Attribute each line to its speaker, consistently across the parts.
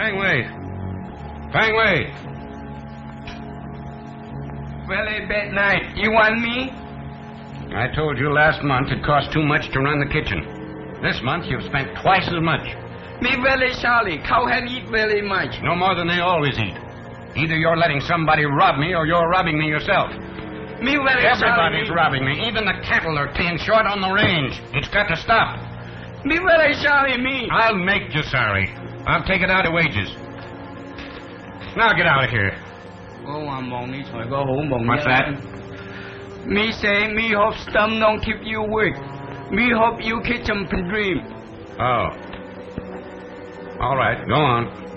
Speaker 1: Fang Wei! Fang Wei!
Speaker 2: Very bad night. You want me?
Speaker 1: I told you last month it cost too much to run the kitchen. This month you've spent twice as much.
Speaker 2: Me very sorry. Cow had eat very much.
Speaker 1: No more than they always eat. Either you're letting somebody rob me or you're robbing me yourself.
Speaker 2: Me very
Speaker 1: Everybody's
Speaker 2: sorry.
Speaker 1: robbing me. Even the cattle are staying short on the range. It's got to stop.
Speaker 2: Me very sorry, me.
Speaker 1: I'll make you sorry. I'll take it out of wages. Now get out of here. What's that?
Speaker 2: Me say me hope stump don't keep you work. Me hope you catch 'em and dream.
Speaker 1: Oh. All right, go on.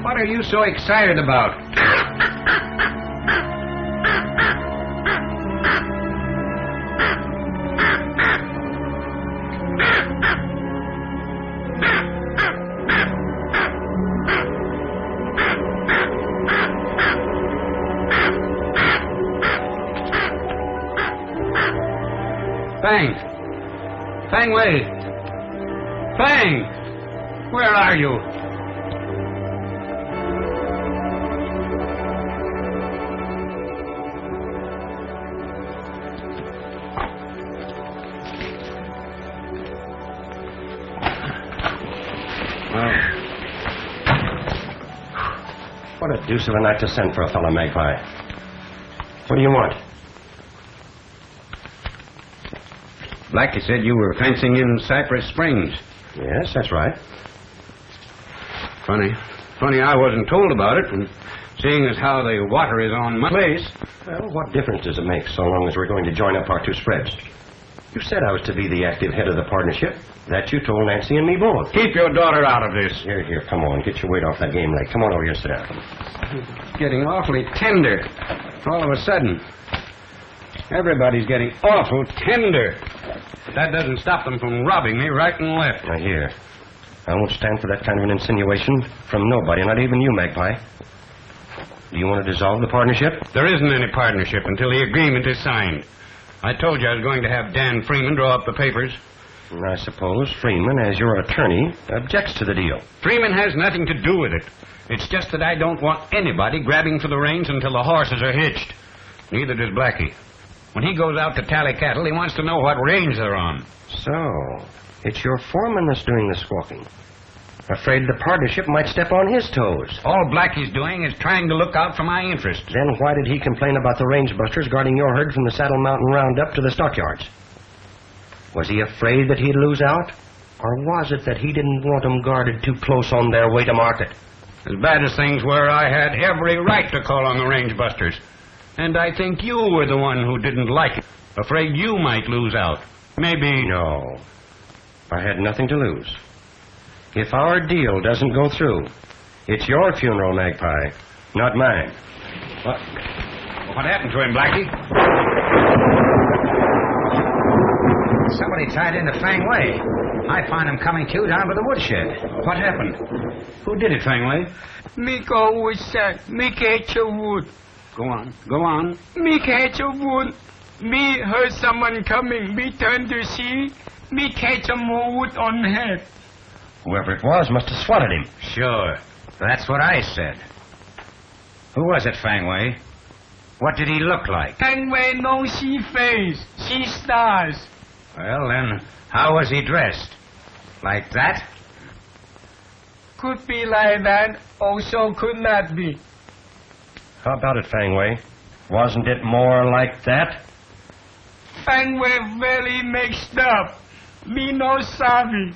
Speaker 1: What are you so excited about? Fang! Fang Wei! Fang! Where are you?
Speaker 3: What a deuce of a night to send for a fellow, Magpie. What do you want?
Speaker 1: Blackie said you were fencing in Cypress Springs.
Speaker 3: Yes, that's right.
Speaker 1: Funny I wasn't told about it, and seeing as how the water is on my place.
Speaker 3: Well, what difference does it make so long as we're going to join up our two spreads? You said I was to be the active head of the partnership. That you told Nancy and me both.
Speaker 1: Keep your daughter out of this.
Speaker 3: Here, come on. Get your weight off that game leg. Come on over here and sit down.
Speaker 1: Getting awfully tender. All of a sudden. Everybody's getting awful tender. But that doesn't stop them from robbing me right and left.
Speaker 3: Now, here. I won't stand for that kind of an insinuation from nobody, not even you, Magpie. Do you want to dissolve the partnership?
Speaker 1: There isn't any partnership until the agreement is signed. I told you I was going to have Dan Freeman draw up the papers.
Speaker 3: And I suppose Freeman, as your attorney, objects to the deal.
Speaker 1: Freeman has nothing to do with it. It's just that I don't want anybody grabbing for the reins until the horses are hitched. Neither does Blackie. When he goes out to tally cattle, he wants to know what range they're on.
Speaker 3: So, it's your foreman that's doing the squawking. Afraid the partnership might step on his toes.
Speaker 1: All Blackie's doing is trying to look out for my interests.
Speaker 3: Then why did he complain about the range busters guarding your herd from the Saddle Mountain Roundup to the stockyards? Was he afraid that he'd lose out? Or was it that he didn't want them guarded too close on their way to market?
Speaker 1: As bad as things were, I had every right to call on the range busters. And I think you were the one who didn't like it. Afraid you might lose out. Maybe...
Speaker 3: No. I had nothing to lose. If our deal doesn't go through, it's your funeral, Magpie, not mine.
Speaker 1: What happened to him, Blackie?
Speaker 4: Somebody tied into Fang Wei. I found him coming to down by the woodshed.
Speaker 1: What happened? Who did it, Fang Wei?
Speaker 2: Me go with that. Me catch a wood.
Speaker 1: Go on. Go on.
Speaker 2: Me catch a wood. Me heard someone coming. Me turn to see. Me catch a more wood on head.
Speaker 3: Whoever it was must have swatted him.
Speaker 4: Sure. That's what I said. Who was it, Fang Wei? What did he look like?
Speaker 2: Fang Wei no see face. See stars.
Speaker 4: Well, then, how was he dressed? Like that?
Speaker 2: Could be like that. Also could not be.
Speaker 3: How about it, Fang Wei? Wasn't it more like that?
Speaker 2: Fang Wei very mixed up. Me no savvy.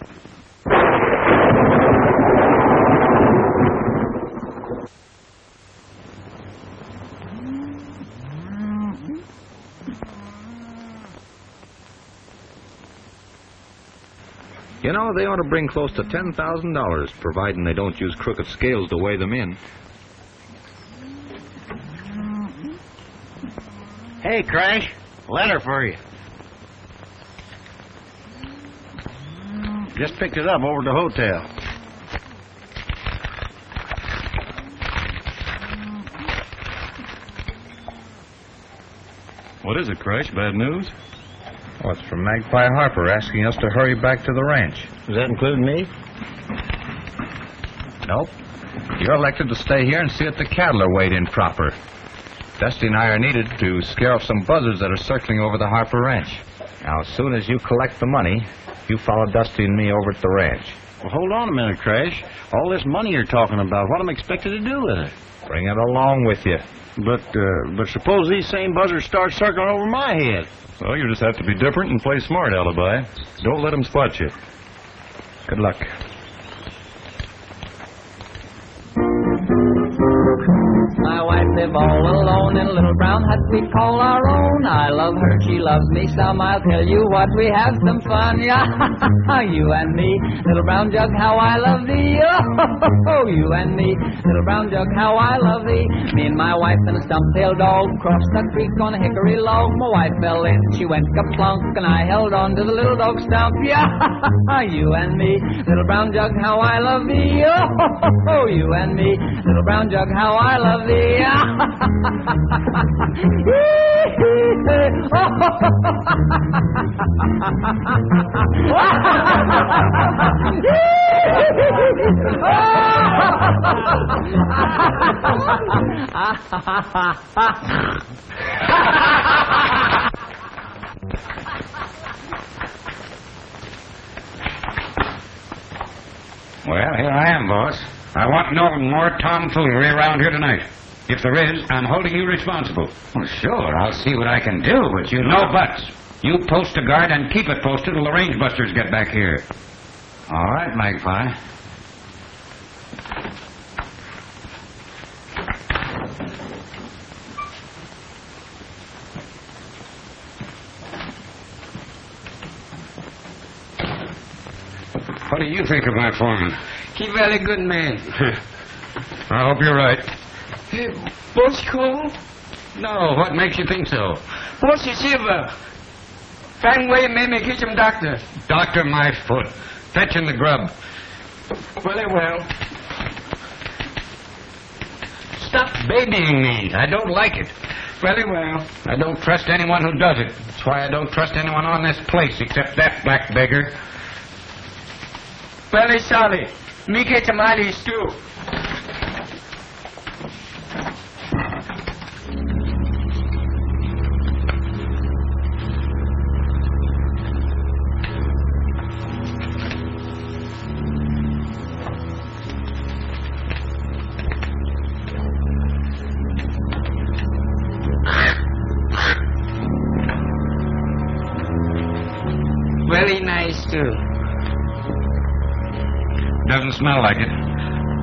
Speaker 5: You know, they ought to bring close to $10,000, providing they don't use crooked scales to weigh them in.
Speaker 6: Hey, Crash. Letter for you. Just picked it up over at the hotel.
Speaker 7: What is it, Crash? Bad news?
Speaker 8: Well, it's from Magpie Harper asking us to hurry back to the ranch.
Speaker 6: Does that include me?
Speaker 8: Nope. You're elected to stay here and see that the cattle are weighed in proper. Dusty and I are needed to scare off some buzzards that are circling over the Harper ranch. Now, as soon as you collect the money, you follow Dusty and me over at the ranch.
Speaker 6: Well, hold on a minute, Crash. All this money you're talking about, what am I expected to do with it?
Speaker 8: Bring it along with you.
Speaker 6: But suppose these same buzzards start circling over my head.
Speaker 7: Well, you just have to be different and play smart, Alibi. Don't let them spot you.
Speaker 8: Good luck.
Speaker 9: My wife live all alone in a little brown hut we call our own. I love her, she loves me some. I'll tell you what, we have some fun. Yeah, you and me, little brown jug, how I love thee. Oh, you and me, little brown jug, how I love thee. Me and my wife and a stump-tailed dog crossed the creek on a hickory log. My wife fell in, she went ka-plunk, and I held on to the little dog stump. Yeah, you and me, little brown jug, how I love thee. Oh, you and me, little brown jug, how I love thee.
Speaker 1: Well, here I am, boss. I want no more tomfoolery around here tonight. If there is, I'm holding you responsible. Well, sure, I'll see what I can do, but you know... No buts. You post a guard and keep it posted till the range busters get back here. All right, Magpie. What do you think of my foreman?
Speaker 2: He very good man.
Speaker 1: I hope you're right.
Speaker 2: Hey, boss call?
Speaker 1: No, what makes you think so?
Speaker 2: Boss is here. Fang Wei made me catch him doctor.
Speaker 1: Doctor my foot. Fetching the grub.
Speaker 2: Very well.
Speaker 1: Stop babying me. I don't like it.
Speaker 2: Very well.
Speaker 1: I don't trust anyone who does it. That's why I don't trust anyone on this place except that black beggar.
Speaker 2: Very sorry. Me catch him Alice too. Very nice too.
Speaker 1: Doesn't smell like it.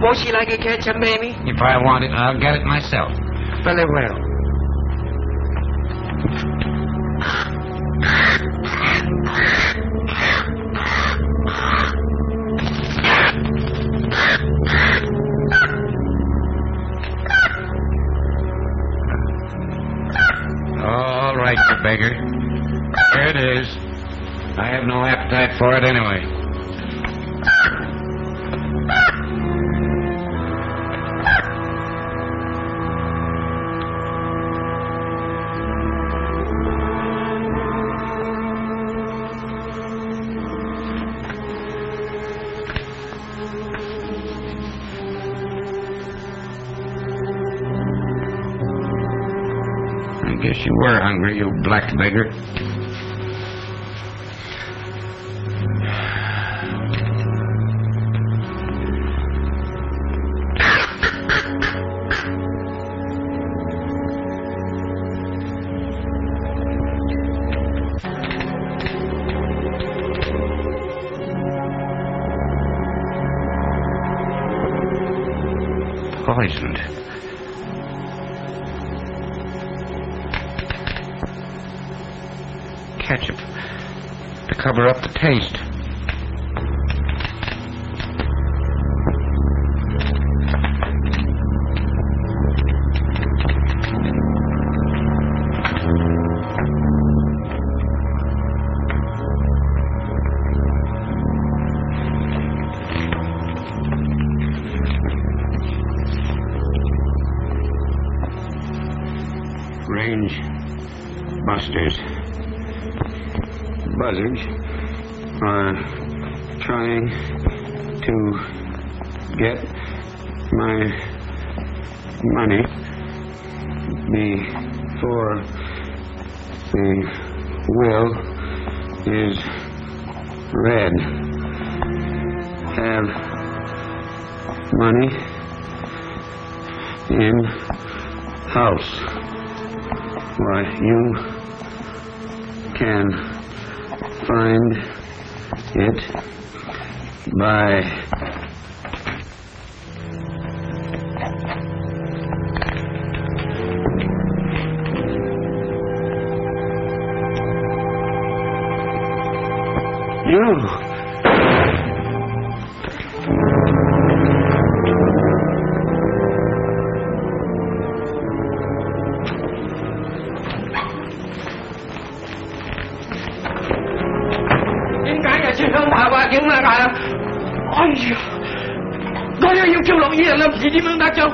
Speaker 2: Won't she like a ketchup, baby?
Speaker 1: If I want it, I'll get it myself.
Speaker 2: Very well.
Speaker 1: All right, you beggar. Here it is. I have no appetite for it anyway. I guess you were hungry, you black beggar. Poisoned. Ketchup to cover up the taste. Range busters. Buzzards are trying to get my money before the will is read. Have money in house. Why, you can find it by you.
Speaker 2: Xin ông bà bà chứng là đại. Ôi giời. Tôi yêu kêu lộn gì là làm gì đi mừng đã châu.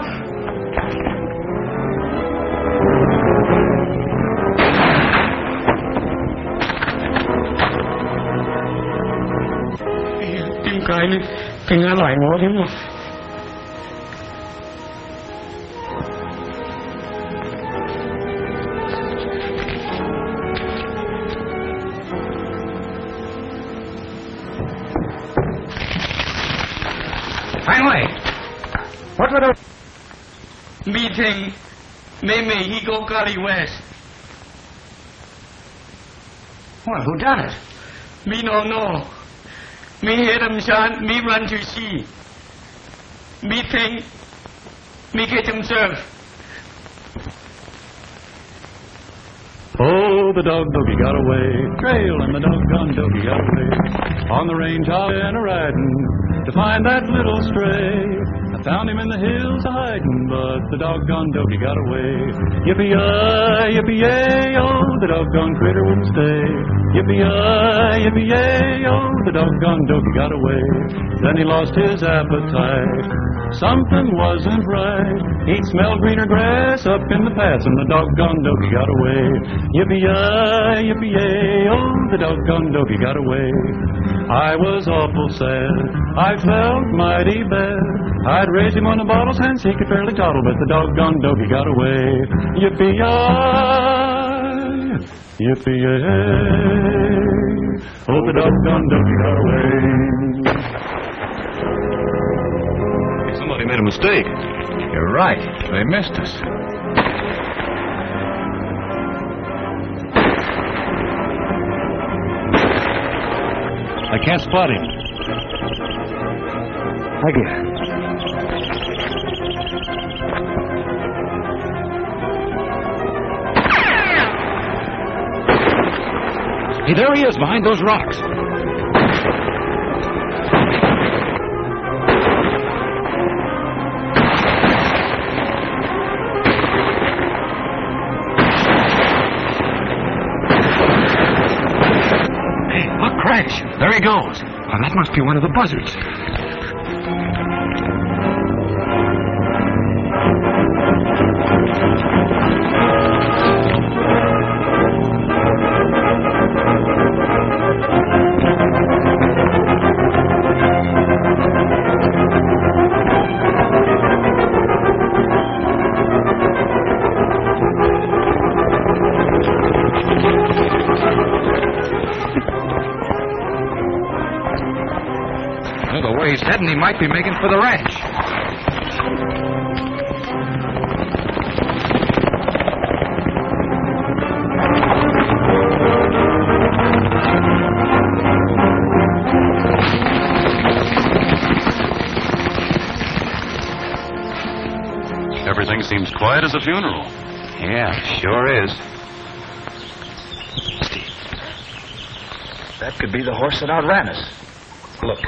Speaker 2: Tìm cái này, cái ngã lại ngó thế mà.
Speaker 1: Finally, what would have...
Speaker 2: Meeting Meme Higo Kali West.
Speaker 1: Well, who done it?
Speaker 2: Me no know. Me hear them chant, me run to see. Me think, me get him serve.
Speaker 7: Oh, the dog doggy got away, trail and the doggone doggy got away. On the range I've been a-riding to find that little stray. I found him in the hills a-hiding, but the doggone doggy got away. Yippee-yi, yippee-yay-oh, the doggone critter wouldn't stay. Yippee-yi, yippee-yay-oh, the doggone doggy got away. Then he lost his appetite. Something wasn't right. He'd smelled greener grass up in the pass, and the doggone doggy got away. Yippee-yi, yippee-yay-oh, the doggone doggy got away. I was awful sad. I felt mighty bad. I'd raise him on the bottles and he could fairly toddle, but the doggone doggy got away. Yippee-yi, yippee-yay, oh, the doggone doggy got away. Somebody made a mistake.
Speaker 8: You're right. They missed us.
Speaker 7: I can't spot him.
Speaker 3: Thank you.
Speaker 6: Hey, there he is, behind those rocks. Hey, look, Crash. There he goes. Oh, that must be one of the buzzards.
Speaker 8: Well, the way he's heading, he might be making for the ranch.
Speaker 7: Everything seems quiet as a funeral.
Speaker 8: Yeah, sure is.
Speaker 6: That could be the horse that outran us. Look.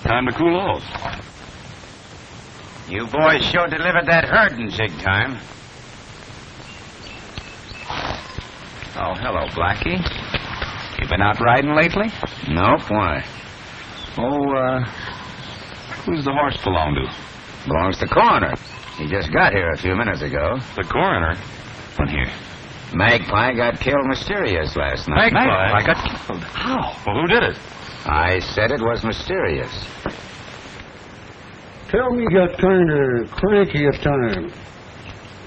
Speaker 7: Time to cool off.
Speaker 1: You boys sure delivered that herd in jig time.
Speaker 8: Oh, hello, Blackie. You been out riding lately?
Speaker 1: Nope, why?
Speaker 8: Oh, who's the horse belong to?
Speaker 1: Belongs to Coroner. He just got here a few minutes ago.
Speaker 7: The coroner?
Speaker 8: One here.
Speaker 1: Magpie got killed mysterious last night.
Speaker 8: I got killed. How?
Speaker 7: Well, who did it?
Speaker 1: I said it was mysterious.
Speaker 10: Tell me got kind of cranky at times.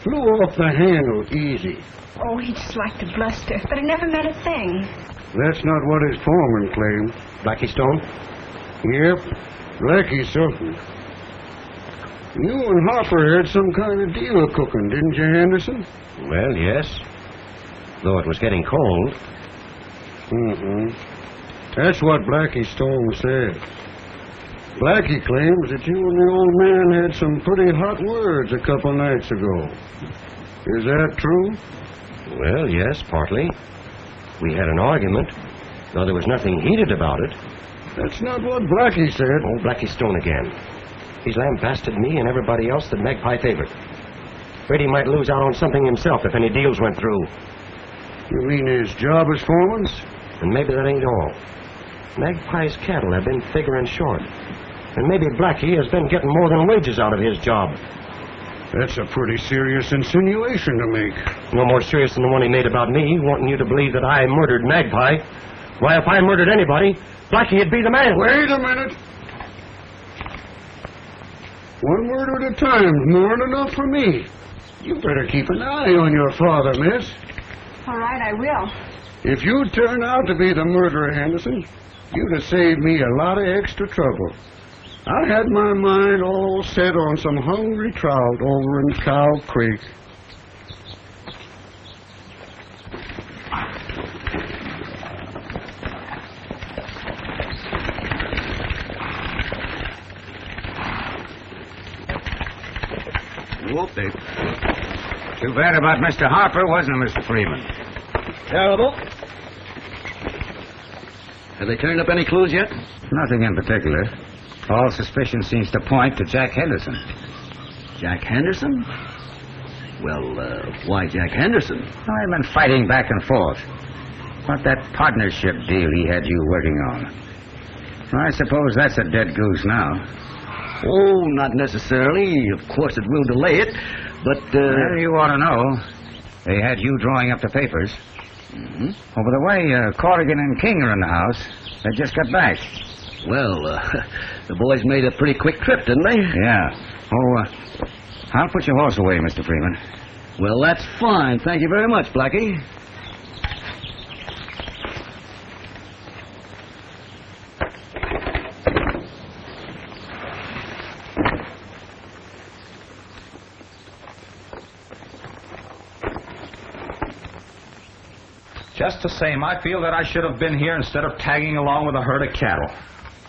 Speaker 10: Flew off the handle easy.
Speaker 11: Oh, he just liked to bluster, but he never meant a thing.
Speaker 10: That's not what his foreman claimed.
Speaker 3: Blackie Stone?
Speaker 10: Yep, Blackie something. You and Hopper had some kind of deal cooking, didn't you, Henderson?
Speaker 3: Well, yes. Though it was getting cold.
Speaker 10: That's what Blackie Stone said. Blackie claims that you and the old man had some pretty hot words a couple nights ago. Is that true?
Speaker 3: Well, yes, partly. We had an argument, though there was nothing heated about it.
Speaker 10: That's not what Blackie said.
Speaker 3: Oh, Blackie Stone again. He's lambasted me and everybody else that Magpie favored. Afraid he might lose out on something himself if any deals went through.
Speaker 10: You mean his job as foreman's?
Speaker 3: And maybe that ain't all. Magpie's cattle have been figuring short. And maybe Blackie has been getting more than wages out of his job.
Speaker 10: That's a pretty serious insinuation to make.
Speaker 3: No more serious than the one he made about me, wanting you to believe that I murdered Magpie. Why, if I murdered anybody, Blackie'd be the man.
Speaker 10: Wait a minute. One murder at a time's more than enough for me. You better keep an eye on your father, miss.
Speaker 11: All right, I will.
Speaker 10: If you turn out to be the murderer, Henderson, you'd have saved me a lot of extra trouble. I had my mind all set on some hungry trout over in Cow Creek.
Speaker 1: Whoop it. Too bad about Mr. Harper, wasn't it, Mr. Freeman?
Speaker 6: Terrible. Have they turned up any clues yet?
Speaker 1: Nothing in particular. All suspicion seems to point to Jack Henderson.
Speaker 6: Jack Henderson? Well, why Jack Henderson?
Speaker 1: I've been fighting back and forth. What that partnership deal he had you working on. I suppose that's a dead goose now.
Speaker 6: Oh, not necessarily. Of course, it will delay it, but,
Speaker 1: Well, you ought to know. They had you drawing up the papers.
Speaker 6: Mm-hmm.
Speaker 1: Oh, by the way, Corrigan and King are in the house. They just got back.
Speaker 6: Well, the boys made a pretty quick trip, didn't they?
Speaker 1: Yeah. Oh, I'll put your horse away, Mr. Freeman.
Speaker 6: Well, that's fine. Thank you very much, Blackie.
Speaker 8: Just the same, I feel that I should have been here instead of tagging along with a herd of cattle.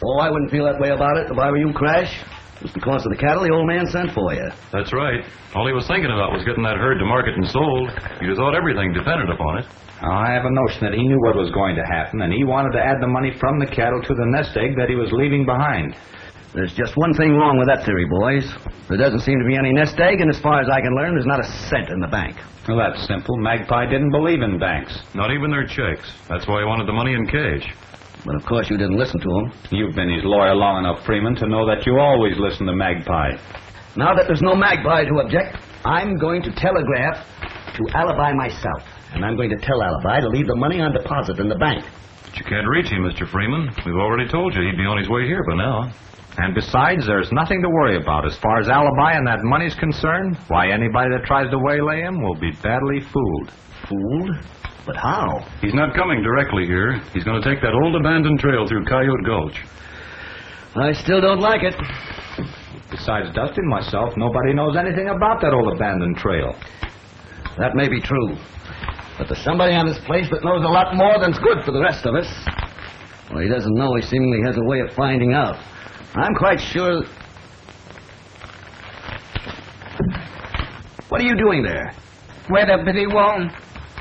Speaker 12: Oh, I wouldn't feel that way about it if I were you, Crash. It was because of the cattle the old man sent for you.
Speaker 7: That's right. All he was thinking about was getting that herd to market and sold. He'd have thought everything depended upon it.
Speaker 8: I have a notion that he knew what was going to happen, and he wanted to add the money from the cattle to the nest egg that he was leaving behind.
Speaker 12: There's just one thing wrong with that theory, boys. There doesn't seem to be any nest egg, and as far as I can learn, there's not a cent in the bank.
Speaker 8: Well, that's simple. Magpie didn't believe in banks.
Speaker 7: Not even their checks. That's why he wanted the money in cash.
Speaker 12: But of course you didn't listen to him.
Speaker 8: You've been his lawyer long enough, Freeman, to know that you always listen to Magpie.
Speaker 12: Now that there's no Magpie to object, I'm going to telegraph to Alibi myself. And I'm going to tell Alibi to leave the money on deposit in the bank.
Speaker 7: But you can't reach him, Mr. Freeman. We've already told you he'd be on his way here by now.
Speaker 8: And besides, there's nothing to worry about. As far as Alibi and that money's concerned, why, anybody that tries to waylay him will be badly fooled.
Speaker 12: Fooled? But how?
Speaker 7: He's not coming directly here. He's going to take that old abandoned trail through Coyote Gulch.
Speaker 12: I still don't like it.
Speaker 8: Besides Dusty and myself, nobody knows anything about that old abandoned trail.
Speaker 12: That may be true. But there's somebody on this place that knows a lot more than's good for the rest of us. Well, he doesn't know. He seemingly has a way of finding out. I'm quite sure... What are you doing there?
Speaker 2: Wait up, Betty Wong.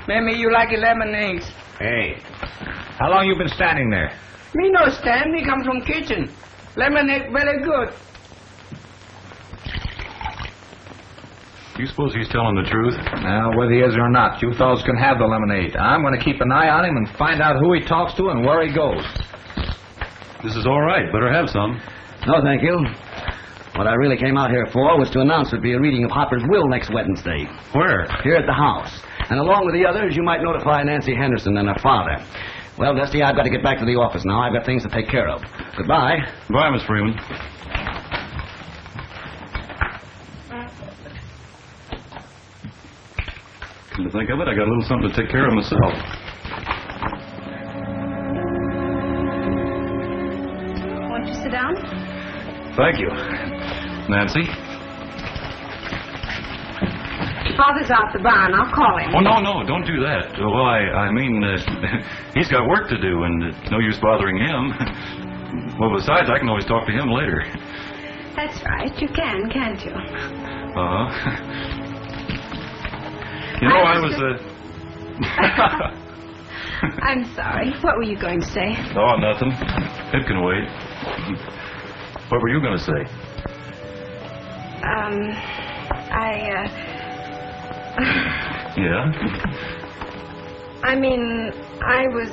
Speaker 2: Maybe you like lemonade.
Speaker 8: Hey, how long you been standing there?
Speaker 2: Me no stand. Me come from kitchen. Lemonade very good.
Speaker 7: You suppose he's telling the truth?
Speaker 8: Now, whether he is or not, you fellows can have the lemonade. I'm going to keep an eye on him and find out who he talks to and where he goes.
Speaker 7: This is all right. Better have some.
Speaker 12: No, thank you. What I really came out here for was to announce there'd be a reading of Hopper's will next Wednesday.
Speaker 7: Where?
Speaker 12: Here at the house. And along with the others, you might notify Nancy Henderson and her father. Well, Dusty, I've got to get back to the office now. I've got things to take care of. Goodbye.
Speaker 7: Bye, Miss Freeman. Come to think of it, I got a little something to take care of myself.
Speaker 11: Won't you sit down?
Speaker 7: Thank you. Nancy?
Speaker 11: Father's out the barn. I'll call him.
Speaker 7: Oh, no, don't do that. Well, I mean, he's got work to do, and it's no use bothering him. Well, besides, I can always talk to him later.
Speaker 11: That's right. You can, can't you?
Speaker 7: You know, I was,
Speaker 11: I'm sorry. What were you going to say?
Speaker 7: Oh, nothing. It can wait. What were you going to say? Yeah?
Speaker 11: I mean, I was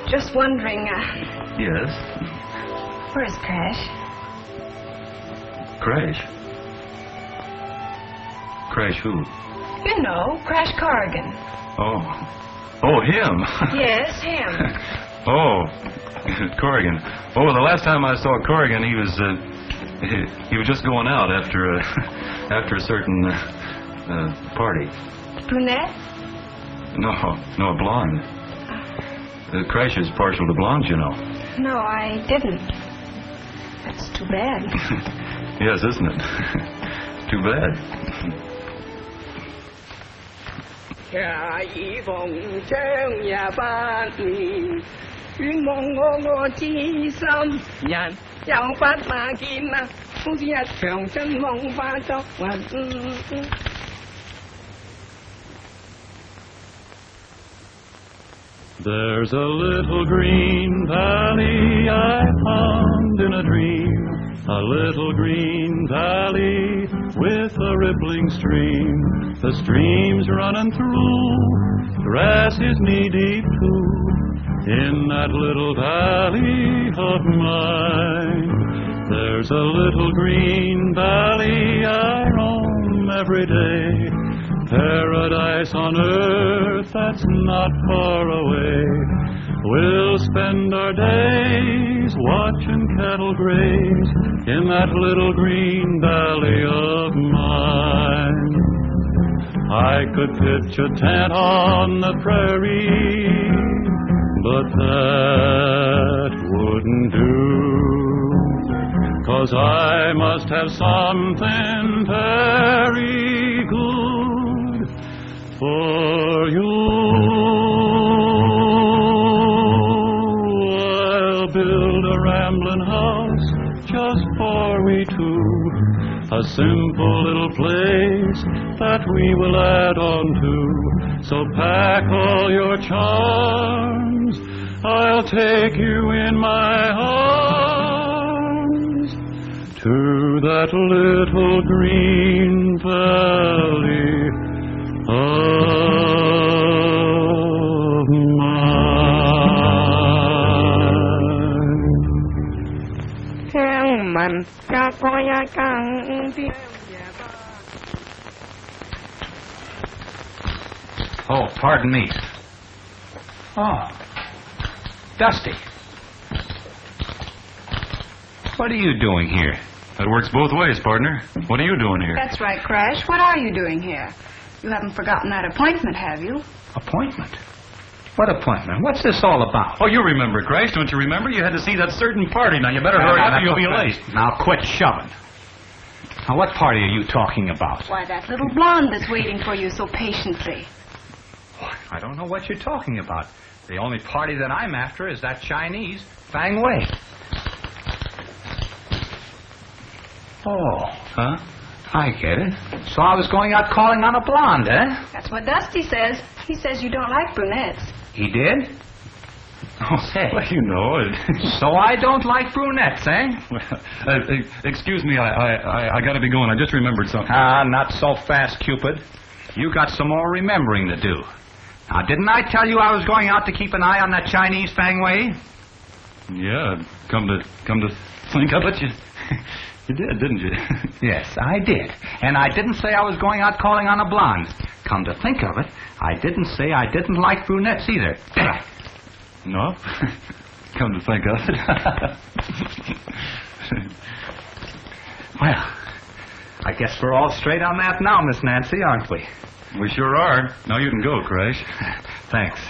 Speaker 11: just wondering,
Speaker 7: Yes?
Speaker 11: where's Crash?
Speaker 7: Crash? Crash who?
Speaker 11: You know, Crash Corrigan.
Speaker 7: Oh, him?
Speaker 11: Yes, him.
Speaker 7: Oh, Corrigan. Oh, the last time I saw Corrigan, he was just going out after a certain party.
Speaker 11: Brunette?
Speaker 7: No, a blonde. Crash is partial to blondes, you know.
Speaker 11: No, I didn't. That's too bad.
Speaker 7: Yes, isn't it? Too bad.
Speaker 2: 恰一风正也把你云梦我之心人又不那見啦，好似一場春夢化作雲。
Speaker 7: There's a little green valley I found in a dream, a little green valley with a rippling stream. The stream's running through, grass is knee-deep too, in that little valley of mine. There's a little green valley I roam every day, paradise on earth that's not far away. We'll spend our days watching cattle graze in that little green valley of mine. I could pitch a tent on the prairie, but that wouldn't do, 'cause I must have something very good for you. build a rambling house just for we two. A simple little place that we will add on to. So pack all your charms, I'll take you in my arms to that little green valley of mine.
Speaker 2: Theo mình cho coi càng đi.
Speaker 4: Oh, pardon me. Oh, Dusty. What are you doing here?
Speaker 13: That works both ways, partner. What are you doing here?
Speaker 11: That's right, Crash. What are you doing here? You haven't forgotten that appointment, have you?
Speaker 4: Appointment? What appointment? What's this all about?
Speaker 13: Oh, you remember, Crash. Don't you remember? You had to see that certain party. Now, you better hurry up or you'll be late.
Speaker 4: Now, quit shoving. Now, what party are you talking about?
Speaker 11: Why, that little blonde that's waiting for you so patiently.
Speaker 4: I don't know what you're talking about. The only party that I'm after is that Chinese, Fang Wei. Oh, huh? I get it. So I was going out calling on a blonde, eh?
Speaker 11: That's what Dusty says. He says you don't like brunettes.
Speaker 4: He did? Oh, say.
Speaker 13: Well, you know.
Speaker 4: So I don't like brunettes, eh?
Speaker 13: Well, excuse me, I got to be going. I just remembered something.
Speaker 4: Ah, not so fast, Cupid. You got some more remembering to do. Now, didn't I tell you I was going out to keep an eye on that Chinese Fang Wei?
Speaker 13: Yeah, come to think of it, you did, didn't you?
Speaker 4: Yes, I did. And I didn't say I was going out calling on a blonde. Come to think of it, I didn't say I didn't like brunettes either. Did I?
Speaker 13: No? Come to think of it.
Speaker 4: Well, I guess we're all straight on that now, Miss Nancy, aren't we?
Speaker 13: We sure are. Now you can go, Crash.
Speaker 4: Thanks.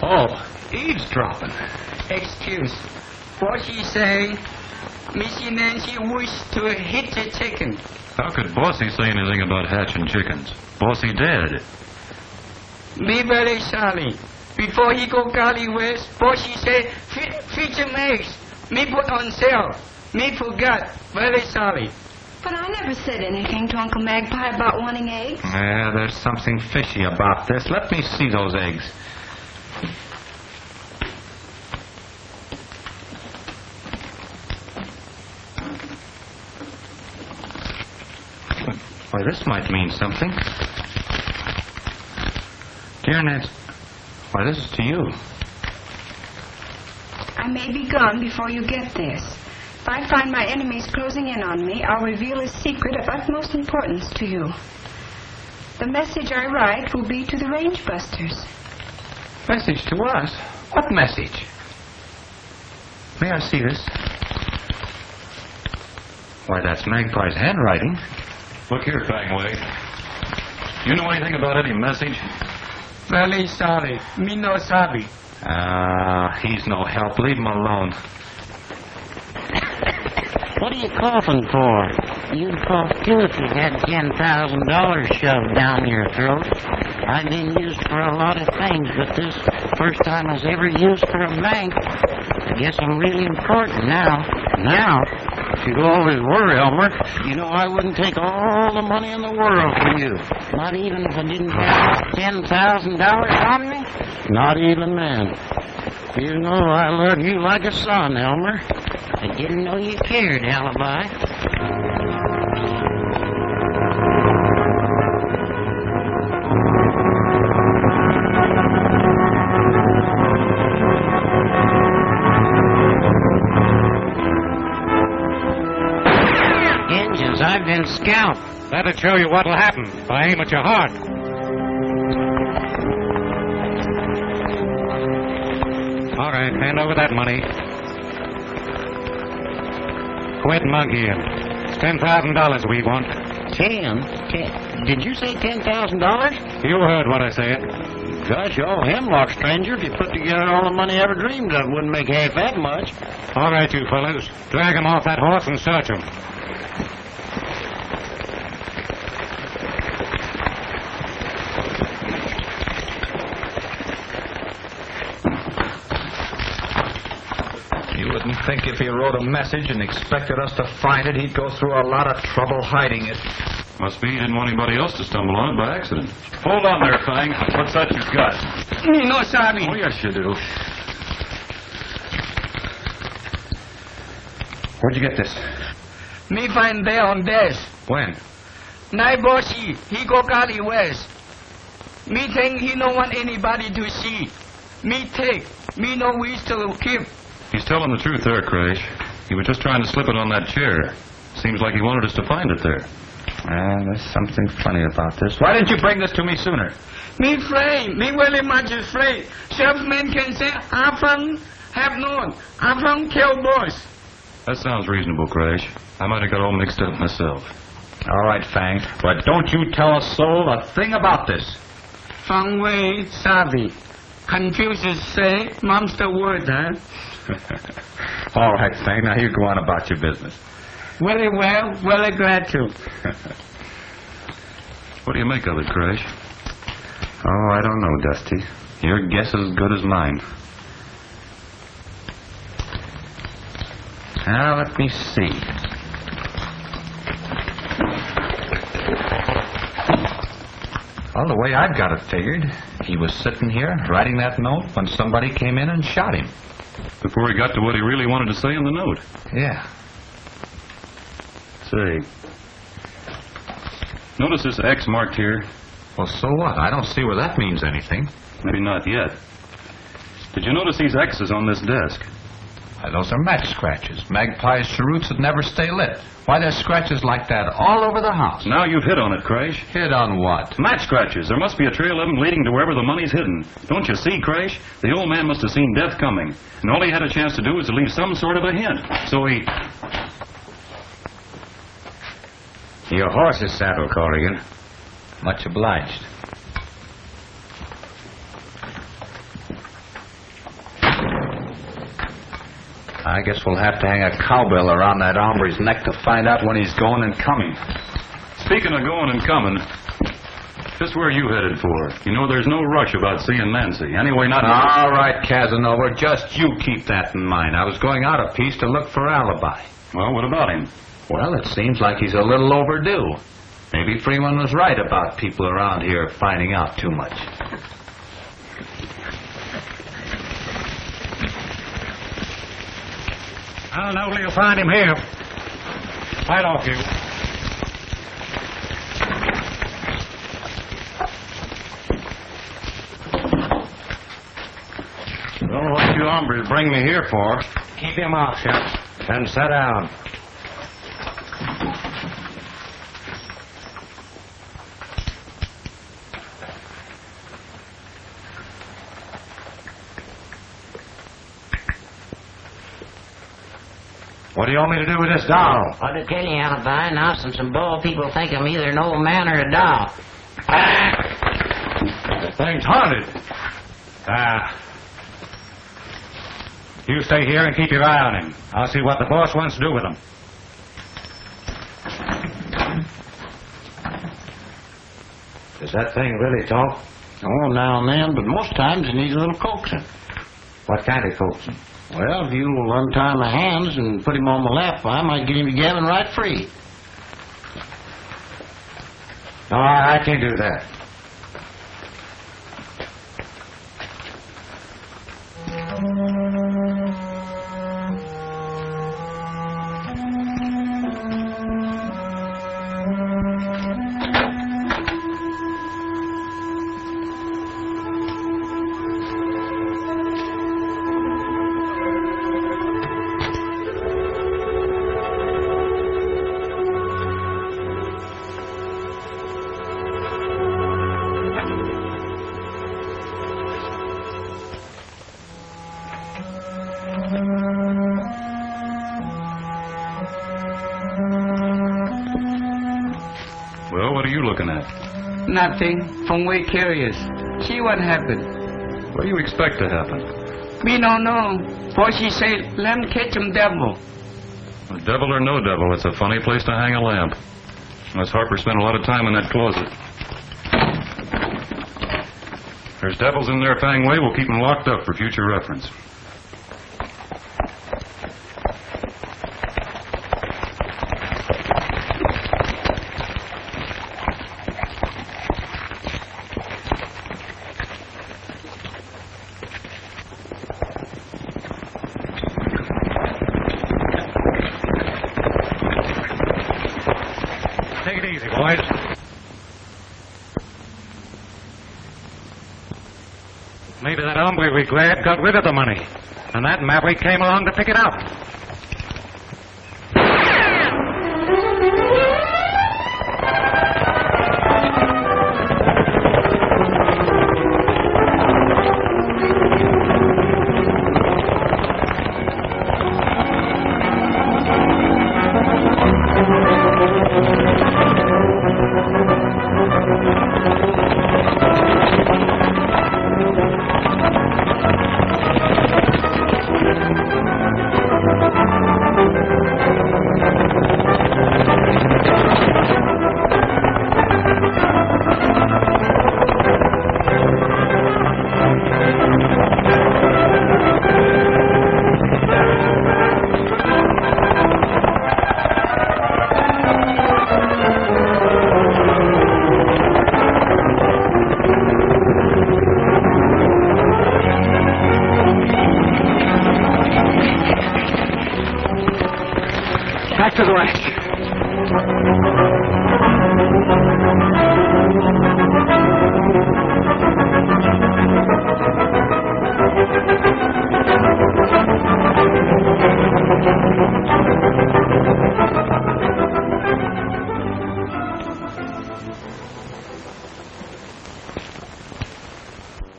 Speaker 4: Oh, eavesdropping.
Speaker 2: Excuse. What she say? Missy Nancy wish to hit the chicken.
Speaker 13: How could Bossy say anything about hatching chickens? Bossy dead.
Speaker 2: Be very sorry. Before he go Gully West, Bossy say, feature eggs. Me put on sale. Me forgot. Very sorry.
Speaker 11: But I never said anything to Uncle Magpie about wanting eggs.
Speaker 4: Yeah, there's something fishy about this. Let me see those eggs. Why, this might mean something. Dear Nancy, why, this is to you.
Speaker 11: I may be gone before you get this. If I find my enemies closing in on me, I'll reveal a secret of utmost importance to you. The message I write will be to the range busters.
Speaker 4: Message to us? What message? May I see this? Why, that's Magpie's handwriting.
Speaker 13: Look here, Fang Wei. You know anything about any message?
Speaker 2: Very sorry. Me no sabi.
Speaker 4: He's no help. Leave him alone.
Speaker 14: What are you coughing for? You'd cough too if you had $10,000 shoved down your throat. I've been used for a lot of things, but this first time I was ever used for a bank. I guess I'm really important now. Now, if you always were, Elmer, you know I wouldn't take all the money in the world from you. Not even if I didn't have $10,000 on me? Not even then. You know I love you like a son, Elmer. I didn't know you cared, Alibi. Injuns, I've been scalped.
Speaker 15: That'll show you what'll happen if I aim at your heart. All right, hand over that money. Quit monkeying. It's $10,000 we want.
Speaker 14: Did you say $10,000?
Speaker 15: You heard what I said.
Speaker 14: Gosh, y'all hemlock, stranger. If you put together all the money I ever dreamed of, wouldn't make half that much.
Speaker 15: All right, you fellas. Drag him off that horse and search him.
Speaker 8: didn't think if he wrote a message and expected us to find it, he'd go through a lot of trouble hiding it.
Speaker 13: Must be he didn't want anybody else to stumble on it by accident. Hold on there, Fang. What's that you've got?
Speaker 2: Me no sabe.
Speaker 13: Oh, yes, you do.
Speaker 8: Where'd you get this?
Speaker 2: Me find there on desk.
Speaker 8: When?
Speaker 2: Night bossy, he go Gully West. Me think he don't want anybody to see. Me take. Me no wish to keep.
Speaker 13: He's telling the truth there, Crash. He was just trying to slip it on that chair. Seems like he wanted us to find it there.
Speaker 8: There's something funny about this. Why didn't you bring this to me sooner?
Speaker 2: Me afraid. Me very much afraid. Sheriffman can say, Afan have known. Afan kill boss.
Speaker 13: That sounds reasonable, Crash. I might have got all mixed up myself.
Speaker 8: All right, Fang. But don't you tell a soul a thing about this.
Speaker 2: Fang Wei savvy. Confucius say, mum's the word, huh?
Speaker 8: All right, Fang. Now you go on about your business.
Speaker 2: Very well. Very glad to.
Speaker 13: What do you make of it, Crash?
Speaker 8: Oh, I don't know, Dusty.
Speaker 13: Your guess is as good as mine.
Speaker 8: Now, let me see. Well, the way I've got it figured, he was sitting here writing that note when somebody came in and shot him.
Speaker 13: Before he got to what he really wanted to say in the note.
Speaker 8: Yeah.
Speaker 13: Say, notice this X marked here?
Speaker 8: Well, so what? I don't see where that means anything.
Speaker 13: Maybe not yet. Did you notice these X's on this desk?
Speaker 8: Those are match scratches. Magpie's cheroots that never stay lit. Why, there's scratches like that all over the house.
Speaker 13: Now you've hit on it, Crash.
Speaker 8: Hit on what?
Speaker 13: Match scratches. There must be a trail of them leading to wherever the money's hidden. Don't you see, Crash? The old man must have seen death coming. And all he had a chance to do was to leave some sort of a hint. So he...
Speaker 1: Your horse is saddled, Corrigan.
Speaker 8: Much obliged. I guess we'll have to hang a cowbell around that hombre's neck to find out when he's going and coming.
Speaker 13: Speaking of going and coming, just where you headed for? You know there's no rush about seeing Nancy. Anyway, not...
Speaker 8: All right, Casanova, just you keep that in mind. I was going out a piece to look for alibi.
Speaker 13: Well, what about him?
Speaker 8: Well, it seems like he's a little overdue. Maybe Freeman was right about people around here finding out too much.
Speaker 15: I'll know you'll find him here. Right off, you. Don't know what you hombres bring me here for. Keep him off, Sheriff. And sit down. What do you want me to do with this doll?
Speaker 14: Well, to tell you, alibi, now since some bold people think I'm either an old man or a doll.
Speaker 15: The thing's haunted. You stay here and keep your eye on him. I'll see what the boss wants to do with him.
Speaker 3: Does that thing really talk?
Speaker 14: Oh, now and then, but most times it needs a little coaxing.
Speaker 3: What kind of coaxing?
Speaker 14: Well, if you'll untie my hands and put him on my lap, I might get him to gabbing right free.
Speaker 3: No, I can't do that.
Speaker 13: Well, what are you looking at?
Speaker 2: Nothing. From way curious. See what happened.
Speaker 13: What do you expect to happen?
Speaker 2: Me don't know. For she said, let him catch him devil.
Speaker 13: Well, devil or no devil, it's a funny place to hang a lamp. Unless Harper spent a lot of time in that closet. There's devils in there, Fang Wei. We'll keep them locked up for future reference.
Speaker 15: Maybe that hombre we grabbed got rid of the money, and that maverick came along to pick it up.
Speaker 2: Back to the ranch.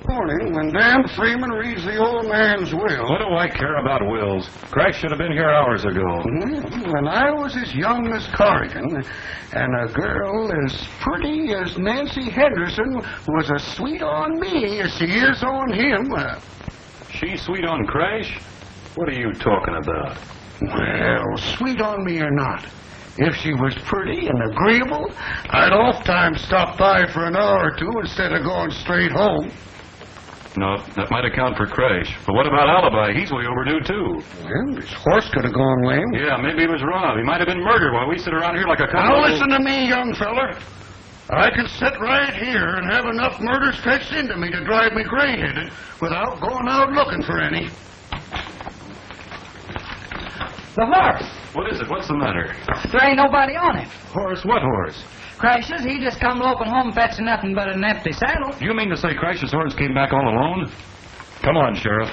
Speaker 10: Morning, when Dan Freeman reads the old man's will.
Speaker 13: What do I care about wills? Crash should have been here hours ago.
Speaker 10: When I was as young as Corrigan, and a girl as pretty as Nancy Henderson was as sweet on me as she is on him.
Speaker 13: She's sweet on Crash? What are you talking about?
Speaker 10: Well, sweet on me or not, if she was pretty and agreeable, I'd oft-times stop by for an hour or two instead of going straight home.
Speaker 13: No, that might account for Crash. But what about Alibi? He's way overdue, too.
Speaker 10: Well, his horse could have gone lame.
Speaker 13: Yeah, maybe he was robbed. He might have been murdered while we sit around here like a couple
Speaker 10: Now
Speaker 13: of...
Speaker 10: listen to me, young feller. I can sit right here and have enough murders fetched into me to drive me gray-headed without going out looking for any.
Speaker 9: The horse.
Speaker 13: What is it? What's the matter?
Speaker 9: There ain't nobody on it.
Speaker 13: Horse? What horse?
Speaker 9: Crashes, he just come loping home fetching nothing but an empty saddle.
Speaker 13: You mean to say Crash's horse came back all alone? Come on, Sheriff.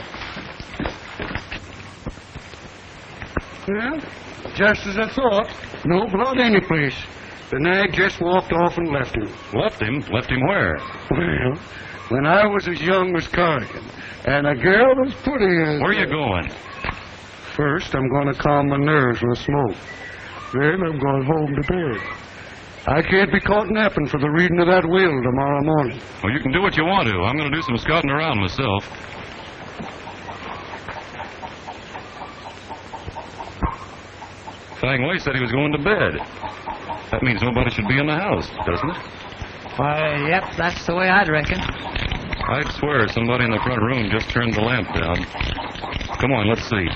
Speaker 10: Well, just as I thought. No blood anyplace. The nag just walked off and left him.
Speaker 13: Left him? Left him where?
Speaker 10: Well, when I was as young as Corrigan, and a girl as pretty as...
Speaker 13: Where you going?
Speaker 10: First, I'm going to calm my nerves with a smoke. Then I'm going home to bed. I can't be caught napping for the reading of that will tomorrow morning.
Speaker 13: Well, you can do what you want to. I'm going to do some scouting around myself. Fang Wei said he was going to bed. That means nobody should be in the house, doesn't it?
Speaker 9: Why, yep, that's the way I'd reckon.
Speaker 13: I'd swear somebody in the front room just turned the lamp down. Come on, let's see.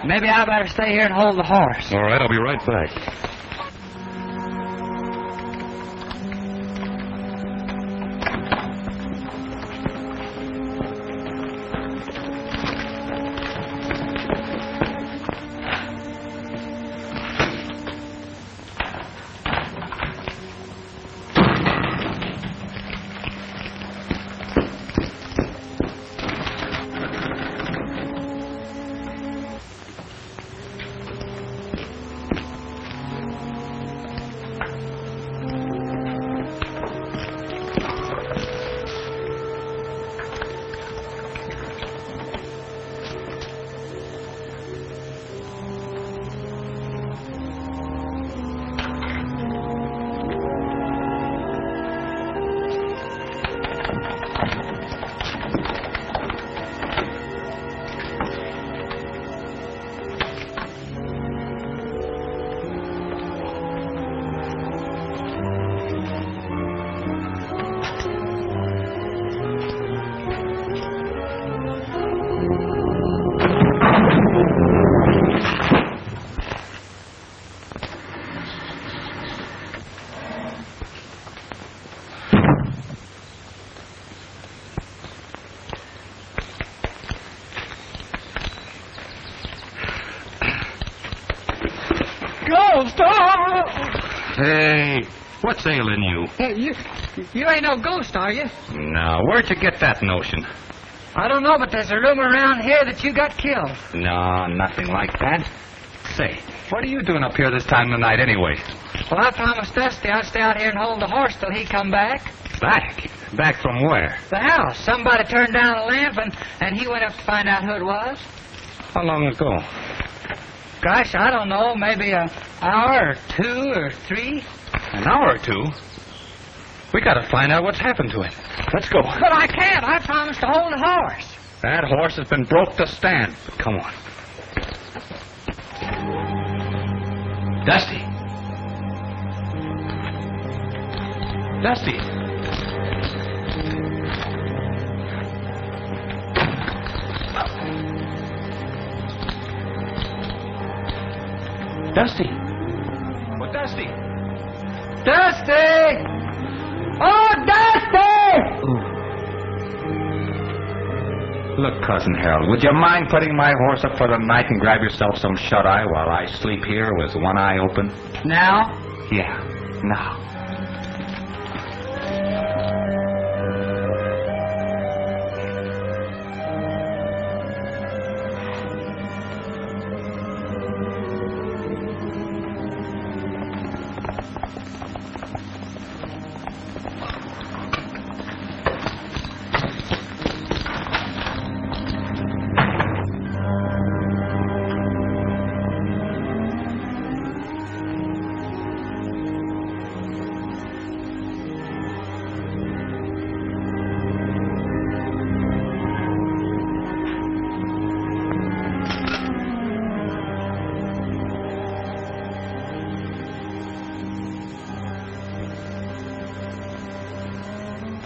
Speaker 9: Maybe I better stay here and hold the horse.
Speaker 13: All right, I'll be right back.
Speaker 9: Ghost! Oh!
Speaker 8: Hey, what's ailing you?
Speaker 9: Hey, you ain't no ghost, are you?
Speaker 8: Now, where'd you get that notion?
Speaker 9: I don't know, but there's a rumor around here that you got killed.
Speaker 8: No, nothing like that. Say, what are you doing up here this time of night anyway?
Speaker 9: Well, I promised Dusty I'd stay out here and hold the horse till he come back.
Speaker 8: Back? Back from where?
Speaker 9: The house. Somebody turned down a lamp, and he went up to find out who it was.
Speaker 8: How long ago?
Speaker 9: Gosh, I don't know. Maybe an hour or 2 or 3.
Speaker 8: An hour or 2? We gotta find out what's happened to it. Let's go.
Speaker 9: But I can't. I promised to hold the horse.
Speaker 8: That horse has been broke to stand. Come on. Dusty. Dusty. Dusty. Well, Dusty.
Speaker 9: Dusty! Oh, Dusty!
Speaker 8: Look, Cousin Harold, would you mind putting my horse up for the night and grab yourself some shut-eye while I sleep here with one eye open?
Speaker 9: Now?
Speaker 8: Yeah, now.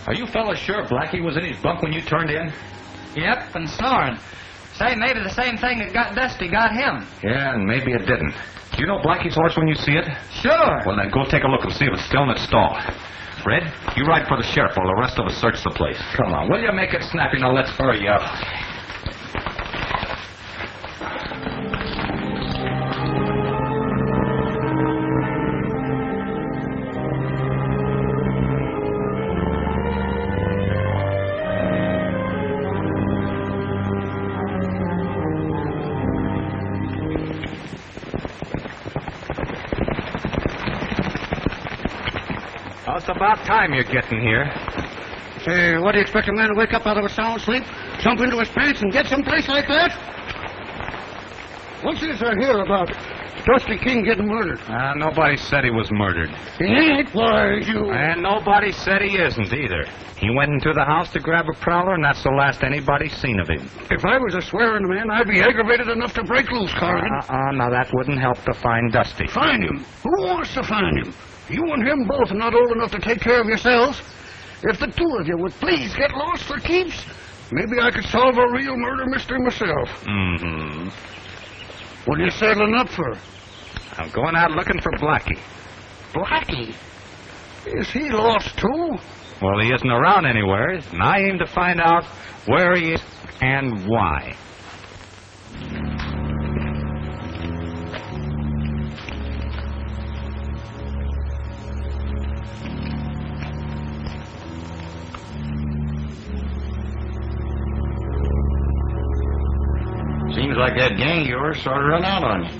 Speaker 8: Are you fellas sure Blackie was in his bunk when you turned in?
Speaker 9: Yep, and snoring. Say, maybe the same thing that got Dusty got him.
Speaker 8: Yeah, and maybe it didn't. Do you know Blackie's horse when you see it?
Speaker 9: Sure.
Speaker 8: Well, then go take a look and see if it's still in its stall. Fred, you ride for the sheriff while the rest of us search the place. Come on, will you make it snappy? Now let's hurry up. It's about time you're getting here.
Speaker 10: Say, what do you expect a man to wake up out of a sound sleep, jump into his pants, and get someplace like that? What's this I hear about Dusty King getting murdered?
Speaker 8: Nobody said he was murdered.
Speaker 10: He ain't, why, you...
Speaker 8: And nobody said he isn't either. He went into the house to grab a prowler, and that's the last anybody's seen of him.
Speaker 10: If I was a swearing man, I'd be aggravated enough to break loose, Cargan.
Speaker 8: Now that wouldn't help to find Dusty.
Speaker 10: Find him? Who wants to find him? You and him both are not old enough to take care of yourselves. If the two of you would please get lost for keeps, maybe I could solve a real murder mystery myself.
Speaker 8: Mm-hmm.
Speaker 10: What are you settling up for?
Speaker 8: I'm going out looking for Blackie.
Speaker 10: Blackie? Is he lost too?
Speaker 8: Well, he isn't around anywhere, and I aim to find out where he is and why.
Speaker 15: Seems like that gang of yours sort of run out on you.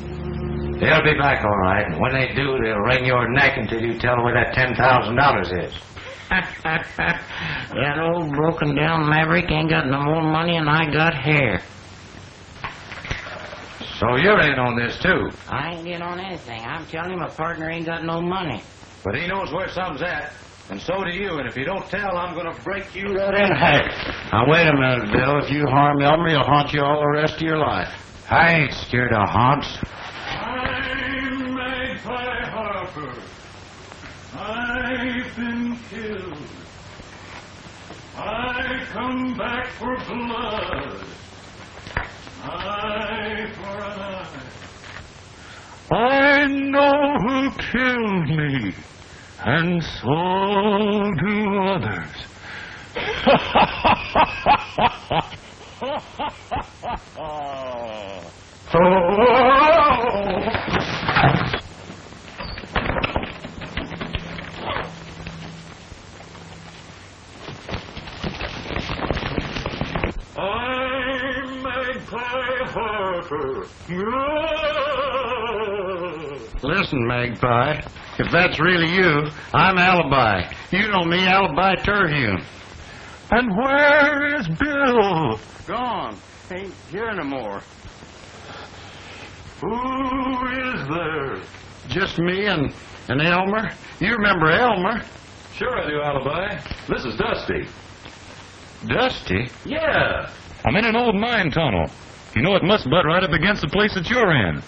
Speaker 15: They'll be back all right, and when they do, they'll wring your neck until you tell them where that $10,000 is.
Speaker 14: That old broken down maverick ain't got no more money than I got hair.
Speaker 15: So you're in on this, too.
Speaker 14: I ain't in on anything. I'm telling you, my partner ain't got no money.
Speaker 15: But he knows where some's at, and so do you, and if you don't tell, I'm going to break you right in half. Now, wait a minute, Bill. If you harm Elmer, he'll haunt you all the rest of your life. I ain't scared of haunts.
Speaker 7: I'm Magpie Harper. I've been killed. I come back for blood. Eye for an eye. I know who killed me, and so do others. I'm Magpie Harper.
Speaker 15: Listen, Magpie, if that's really you, I'm Alibi. You know me, Alibi Terhune.
Speaker 7: And where is Bill?
Speaker 15: Gone. Ain't here no more.
Speaker 7: Who is there?
Speaker 15: Just me and Elmer. You remember Elmer?
Speaker 13: Sure I do, Alibi. This is Dusty.
Speaker 15: Dusty?
Speaker 13: Yeah. I'm in an old mine tunnel. You know, it must butt right up against the place that you're in.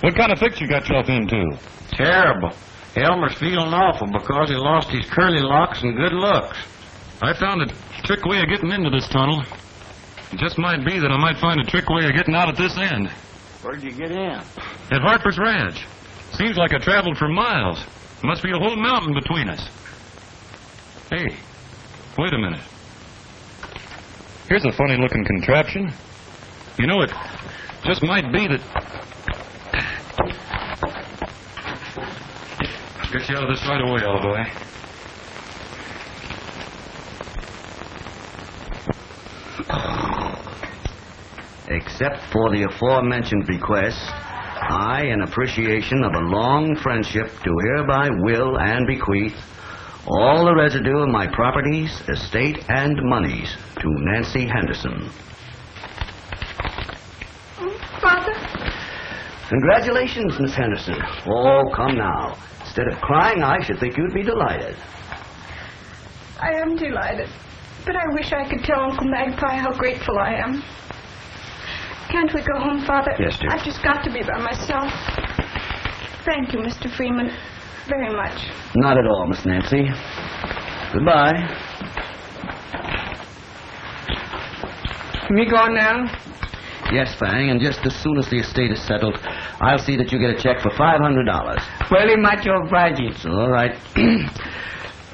Speaker 13: What kind of fix you got yourself into?
Speaker 15: Terrible. Elmer's feeling awful because he lost his curly locks and good looks.
Speaker 13: I found a trick way of getting into this tunnel. It just might be that I might find a trick way of getting out at this end.
Speaker 15: Where'd you get in?
Speaker 13: At Harper's Ranch. Seems like I traveled for miles. Must be a whole mountain between us. Hey, wait a minute. Here's a funny-looking contraption. You know, it just might be that... Get you out of this right away, Alibi.
Speaker 12: Except for the aforementioned bequest, I, in appreciation of a long friendship, do hereby will and bequeath all the residue of my properties, estate, and monies to Nancy Henderson.
Speaker 11: Father?
Speaker 12: Congratulations, Miss Henderson. Oh, come now. Instead of crying, I should think you'd be delighted.
Speaker 11: I am delighted, but I wish I could tell Uncle Magpie how grateful I am. Can't we go home, Father?
Speaker 12: Yes, dear.
Speaker 11: I've just got to be by myself. Thank you, Mr. Freeman, very much.
Speaker 12: Not at all, Miss Nancy. Goodbye.
Speaker 2: Me go now?
Speaker 12: Yes, Fang, and just as soon as the estate is settled, I'll see that you get a check for $500.
Speaker 2: Very much obliged.
Speaker 12: All right.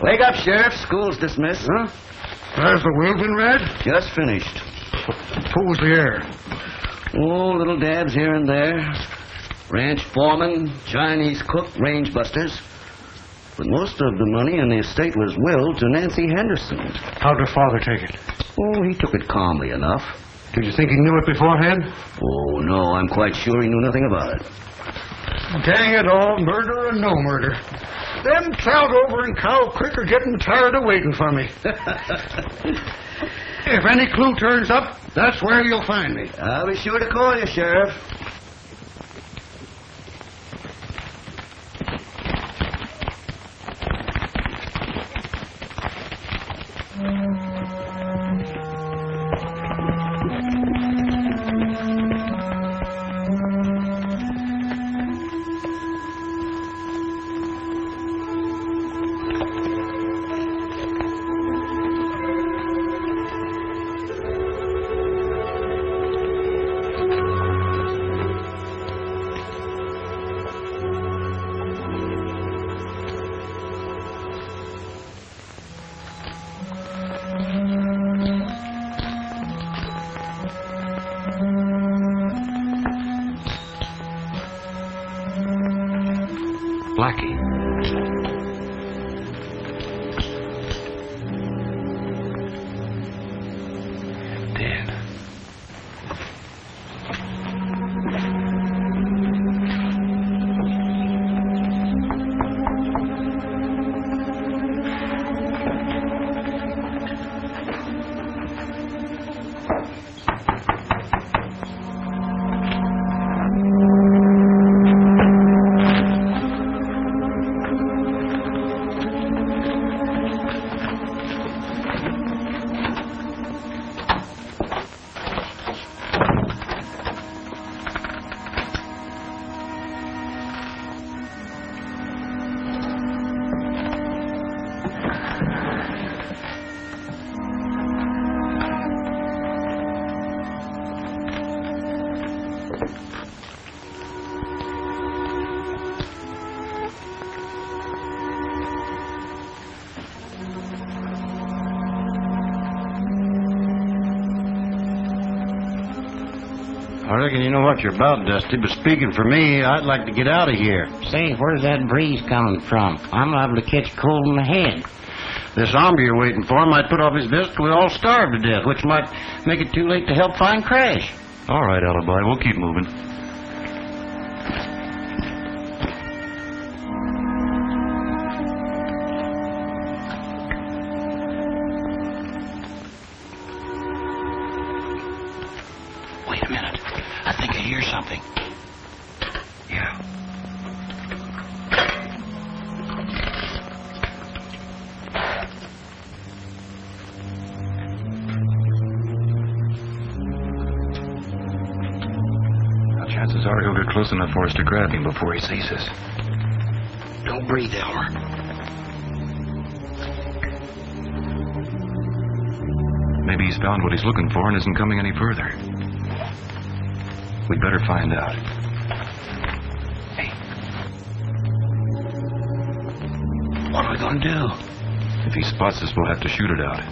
Speaker 12: Wake up, Sheriff. School's dismissed.
Speaker 10: Huh? Has the wheel been read?
Speaker 12: Just finished.
Speaker 10: Who's there?
Speaker 12: Oh, little dabs here and there. Ranch foreman, Chinese cook, range busters. But most of the money in the estate was willed to Nancy Henderson.
Speaker 3: How'd her father take it?
Speaker 12: Oh, he took it calmly enough.
Speaker 3: Did you think he knew it beforehand?
Speaker 12: Oh, no, I'm quite sure he knew nothing about it.
Speaker 10: Dang it all, murder or no murder. Them trout over in Cow Creek are getting tired of waiting for me. If any clue turns up, that's where you'll find me.
Speaker 12: I'll be sure to call you, Sheriff.
Speaker 3: Blackie. Dead.
Speaker 15: I reckon you know what you're about, Dusty, but speaking for me, I'd like to get out of here.
Speaker 14: Say, where's that breeze coming from? I'm liable to catch cold in the head.
Speaker 15: This hombre you're waiting for might put off his visit till we all starve to death, which might make it too late to help find Crash.
Speaker 13: All right, Alibi, we'll keep moving.
Speaker 15: Wait a minute. I think I hear something. Yeah.
Speaker 13: Chances are he'll get close enough for us to grab him before he sees us.
Speaker 15: Don't breathe, Elmer.
Speaker 13: Maybe he's found what he's looking for and isn't coming any further. We'd better find out.
Speaker 15: Hey. What are we going to do?
Speaker 13: If he spots us, we'll have to shoot it out.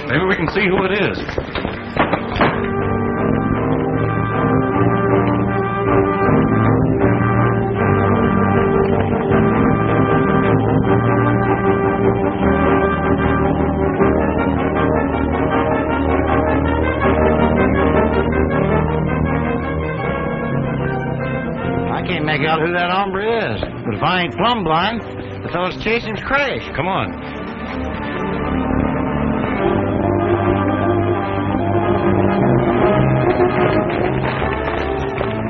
Speaker 13: Maybe we can see who it is.
Speaker 15: I can't make out who that hombre is. But if I ain't plumb blind, the fellow's chasing's Crash.
Speaker 13: Come on.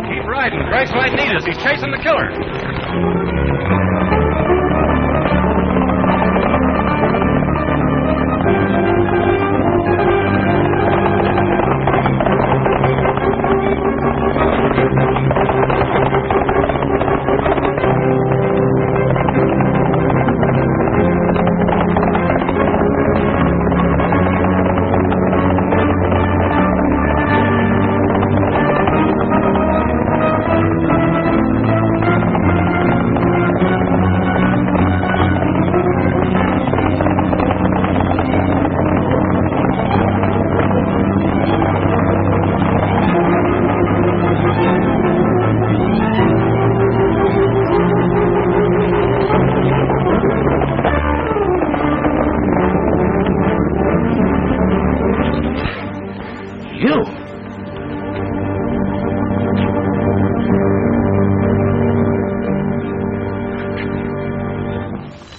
Speaker 13: Keep riding. Crash might need us. He's chasing the killer.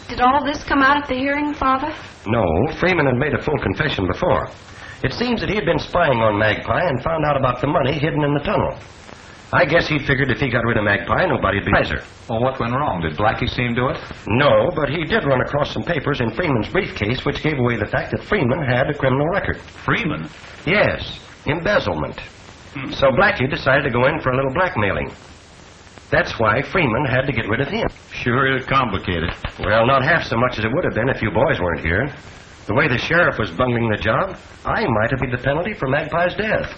Speaker 11: Did all this come out at the hearing, Father?
Speaker 3: No, Freeman had made a full confession before. It seems that he had been spying on Magpie and found out about the money hidden in the tunnel. I guess he figured if he got rid of Magpie, nobody'd be wiser.
Speaker 8: Well, what went wrong? Did Blackie see him do it?
Speaker 3: No, but he did run across some papers in Freeman's briefcase which gave away the fact that Freeman had a criminal record.
Speaker 13: Freeman?
Speaker 3: Yes, embezzlement. So Blackie decided to go in for a little blackmailing. That's why Freeman had to get rid of him.
Speaker 15: Sure is complicated.
Speaker 3: Well, not half so much as it would have been if you boys weren't here. The way the sheriff was bungling the job, I might have paid the penalty for Magpie's death.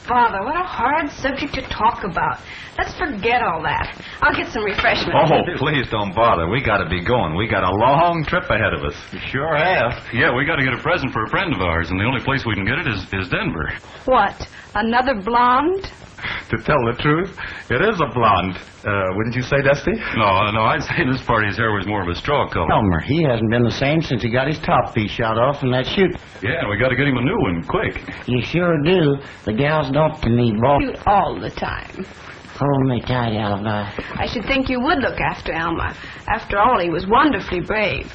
Speaker 11: Father, what a hard subject to talk about. Let's forget all that. I'll get some refreshments.
Speaker 8: Oh, please don't bother. We got to be going. We got a long trip ahead of us.
Speaker 15: You sure have.
Speaker 13: Yeah, we got to get a present for a friend of ours, and the only place we can get it is Denver.
Speaker 11: What? Another blonde?
Speaker 13: To tell the truth, it is a blonde. Wouldn't you say, Dusty? No, I'd say this party's hair was more of a straw color.
Speaker 14: Elmer, he hasn't been the same since he got his top piece shot off in that shoot.
Speaker 13: Yeah, we got to get him a new one, quick.
Speaker 14: You sure do. The gals don't to me, boy.
Speaker 11: Shoot all the time.
Speaker 14: Hold me tight, Alibi.
Speaker 11: I should think you would look after Elmer. After all, he was wonderfully brave.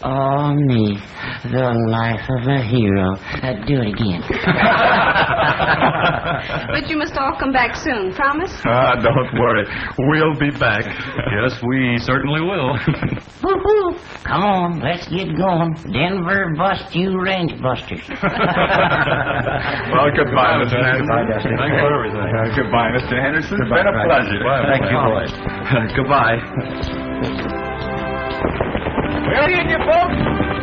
Speaker 14: Oh, me, the life of a hero. Do it again.
Speaker 11: But you must all come back soon, promise?
Speaker 13: Don't worry. We'll be back. Yes, we certainly will.
Speaker 14: Woo-hoo. Come on, let's get going. Denver bust you range busters.
Speaker 13: Well, goodbye, Mr. Henderson.
Speaker 3: Goodbye, Dusty.
Speaker 13: Thanks for everything. Goodbye, Mr. Henderson. It's been a pleasure.
Speaker 3: Thank you, boys.
Speaker 13: Goodbye.
Speaker 8: Well, in you folks.